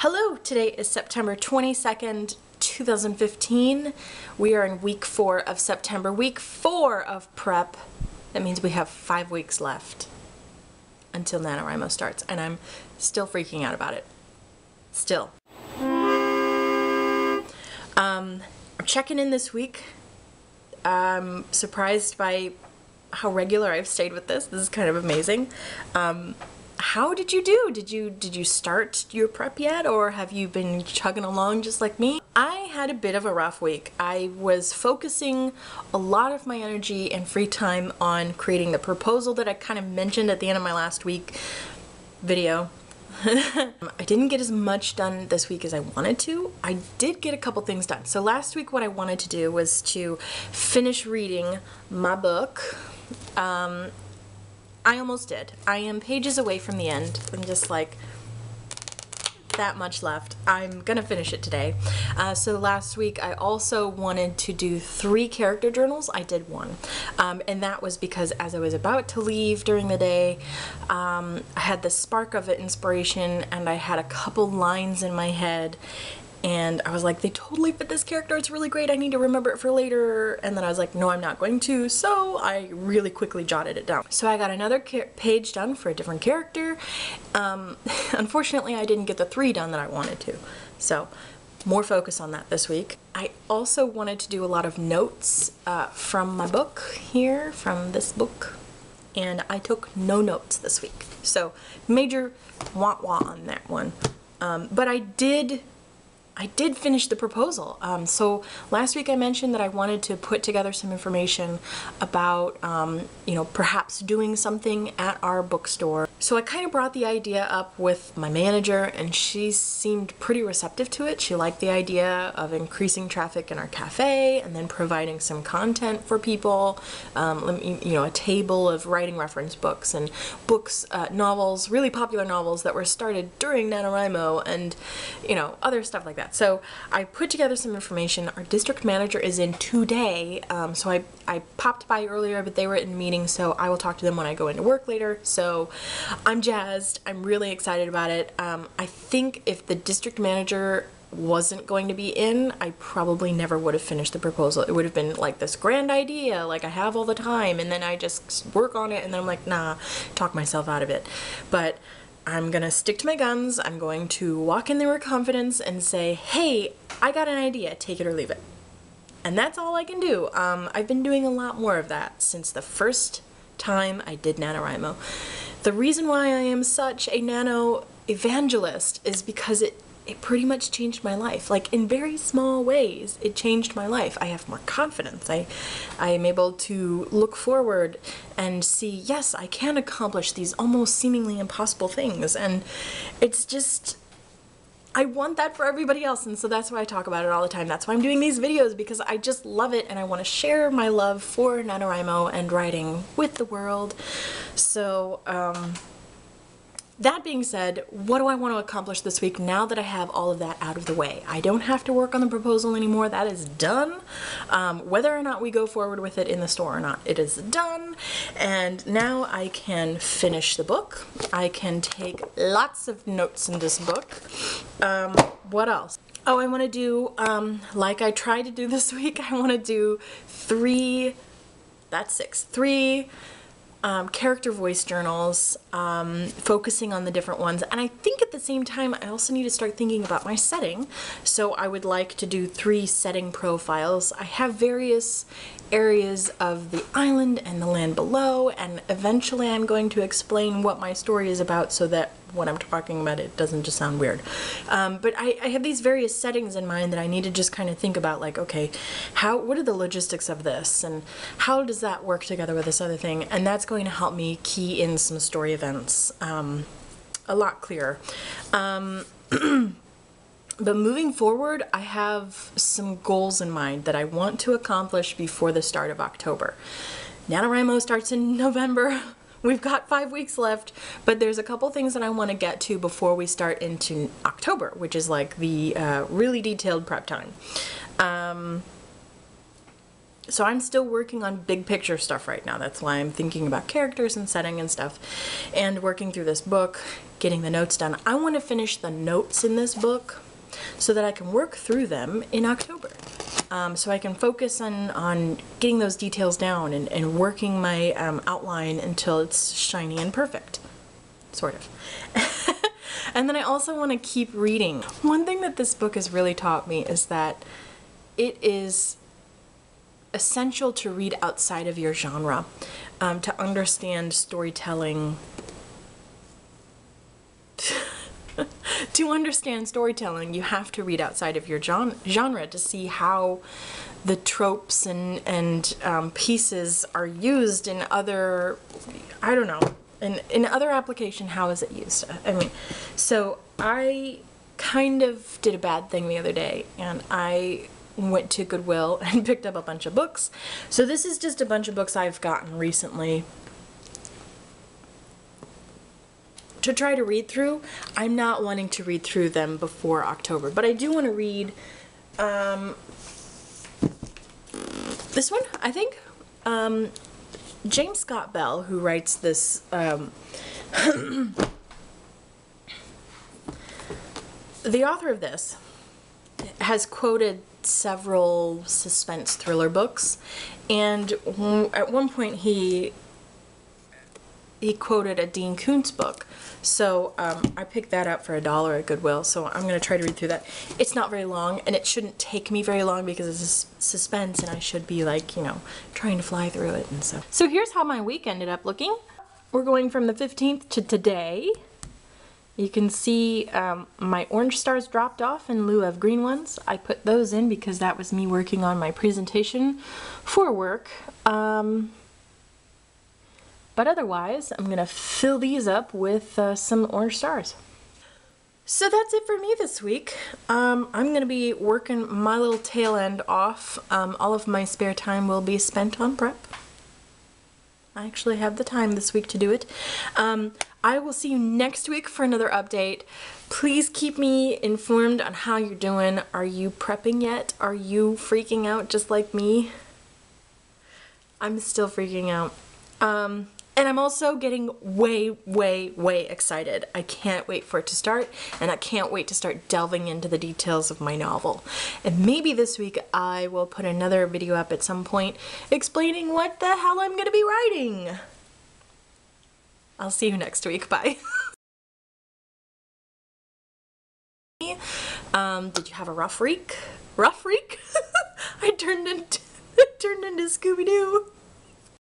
Hello, today is September 22nd, 2015. We are in week 4 of September, week 4 of prep. That means we have 5 weeks left until NaNoWriMo starts, and I'm still freaking out about it. Still. I'm checking in this week. I'm surprised by how regular I've stayed with this. This is kind of amazing. How did you do? Did you start your prep yet, or have you been chugging along just like me? I had a bit of a rough week. I was focusing a lot of my energy and free time on creating the proposal that I kind of mentioned at the end of my last week video. I didn't get as much done this week as I wanted to. I did get a couple things done. So last week what I wanted to do was to finish reading my book. I almost did. I am pages away from the end. I'm just like that much left. I'm gonna finish it today. So last week I also wanted to do 3 character journals. I did 1. And that was because as I was about to leave during the day, I had the spark of inspiration and I had a couple lines in my head. And I was like, they totally fit this character, it's really great, I need to remember it for later. And then I was like, no, I'm not going to. So I really quickly jotted it down. So I got another page done for a different character. Unfortunately, I didn't get the 3 done that I wanted to. So more focus on that this week. I also wanted to do a lot of notes from my book here, from this book. And I took no notes this week. So major wah-wah on that one. But I did finish the proposal. So last week I mentioned that I wanted to put together some information about, you know, perhaps doing something at our bookstore. So I kind of brought the idea up with my manager and she seemed pretty receptive to it. She liked the idea of increasing traffic in our cafe and then providing some content for people, you know, a table of writing reference books and books, novels, really popular novels that were started during NaNoWriMo and, you know, other stuff like that. So I put together some information. Our district manager is in today, so I popped by earlier, but they were in meetings, so I will talk to them when I go into work later. So I'm jazzed. I'm really excited about it. I think if the district manager wasn't going to be in, I probably never would have finished the proposal. It would have been like this grand idea, like I have all the time, and then I just work on it, and then I'm like, nah, talk myself out of it. But I'm gonna stick to my guns. I'm going to walk in there with confidence and say, hey, I got an idea, take it or leave it. And that's all I can do. I've been doing a lot more of that since the first time I did NaNoWriMo. The reason why I am such a nano evangelist is because it pretty much changed my life. Like in very small ways, it changed my life. I have more confidence. I am able to look forward and see, yes, I can accomplish these almost seemingly impossible things. And it's just, I want that for everybody else. And so that's why I talk about it all the time. That's why I'm doing these videos, because I just love it and I want to share my love for NaNoWriMo and writing with the world. So, that being said, what do I want to accomplish this week now that I have all of that out of the way? I don't have to work on the proposal anymore. That is done. Whether or not we go forward with it in the store or not, it is done. And now I can finish the book. I can take lots of notes in this book. What else? Oh, I want to do, like I tried to do this week, I want to do 3 character voice journals, focusing on the different ones. And I think at the same time I also need to start thinking about my setting. So I would like to do 3 setting profiles. I have various areas of the island and the land below, and eventually I'm going to explain what my story is about so that when I'm talking about it doesn't just sound weird. But I have these various settings in mind that I need to just kind of think about, like, okay, what are the logistics of this and how does that work together with this other thing? And that's going to help me key in some story events a lot clearer. But moving forward, I have some goals in mind that I want to accomplish before the start of October. NaNoWriMo starts in November. We've got 5 weeks left, but there's a couple things that I want to get to before we start into October, which is like the really detailed prep time. So I'm still working on big picture stuff right now. That's why I'm thinking about characters and setting and stuff, and working through this book, getting the notes done. I want to finish the notes in this book so that I can work through them in October. So I can focus on getting those details down and working my outline until it's shiny and perfect, sort of. And then I also want to keep reading. One thing that this book has really taught me is that it is essential to read outside of your genre, to understand storytelling. To understand storytelling, you have to read outside of your genre to see how the tropes and pieces are used in other, I don't know, in other application, how is it used? I mean, so I kind of did a bad thing the other day, and I went to Goodwill and picked up a bunch of books. So this is just a bunch of books I've gotten recently to try to read through. I'm not wanting to read through them before October, but I do want to read this one, I think. James Scott Bell, who writes this, the author of this has quoted several suspense thriller books, and at one point he quoted a Dean Koontz book. So I picked that up for $1 at Goodwill, so I'm going to try to read through that. It's not very long, and it shouldn't take me very long because it's suspense, and I should be, like, you know, trying to fly through it and stuff. So here's how my week ended up looking. We're going from the 15th to today. You can see my orange stars dropped off in lieu of green ones. I put those in because that was me working on my presentation for work. But otherwise, I'm going to fill these up with some orange stars. So that's it for me this week. I'm going to be working my little tail end off. All of my spare time will be spent on prep. I actually have the time this week to do it. I will see you next week for another update. Please keep me informed on how you're doing. Are you prepping yet? Are you freaking out just like me? I'm still freaking out. And I'm also getting way, way, way excited. I can't wait for it to start, and I can't wait to start delving into the details of my novel. And maybe this week I will put another video up at some point explaining what the hell I'm gonna be writing. I'll see you next week. Bye. Did you have a rough week? Rough week? I turned into Scooby-Doo.